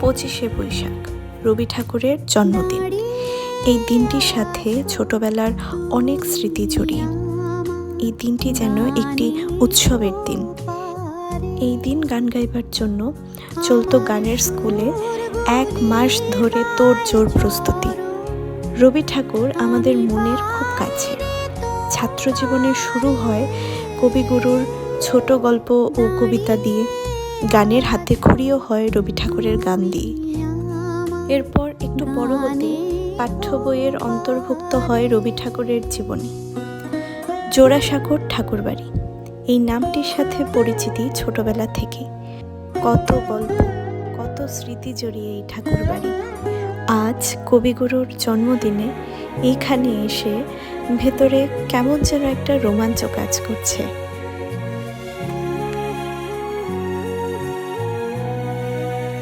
25শে বৈশাখ, রবি ঠাকুরের জন্মদিন। এই দিনটির সাথে ছোটবেলার অনেক স্মৃতি জড়িয়ে। এই দিনটি যেন একটি উৎসবের দিন। এই দিন গান গাইবার জন্য চলতো গানের স্কুলে 1 মাস ধরে তোড়জোড় প্রস্তুতি। রবি ঠাকুর আমাদের মনের খুব কাছে। ছাত্র জীবনের শুরু হয় কবিগুরুর ছোট গল্প ও কবিতা দিয়ে, গানের হাতে খড়িও হয় রবি ঠাকুরের গান দিয়ে। এরপর একটু বড় হতে পাঠ্য বইয়ের অন্তর্ভুক্ত হয় রবি ঠাকুরের জীবনী। জোড়াসাঁকোর ঠাকুরবাড়ি এই নামটির সাথে পরিচিতি ছোটবেলা থেকে। কত গল্প, কত স্মৃতি জড়িয়ে এই ঠাকুরবাড়ি। আজ কবিগুরুর জন্মদিনে এইখানে এসে ভেতরে কেমন যেন একটা রোমাঞ্চ কাজ করছে।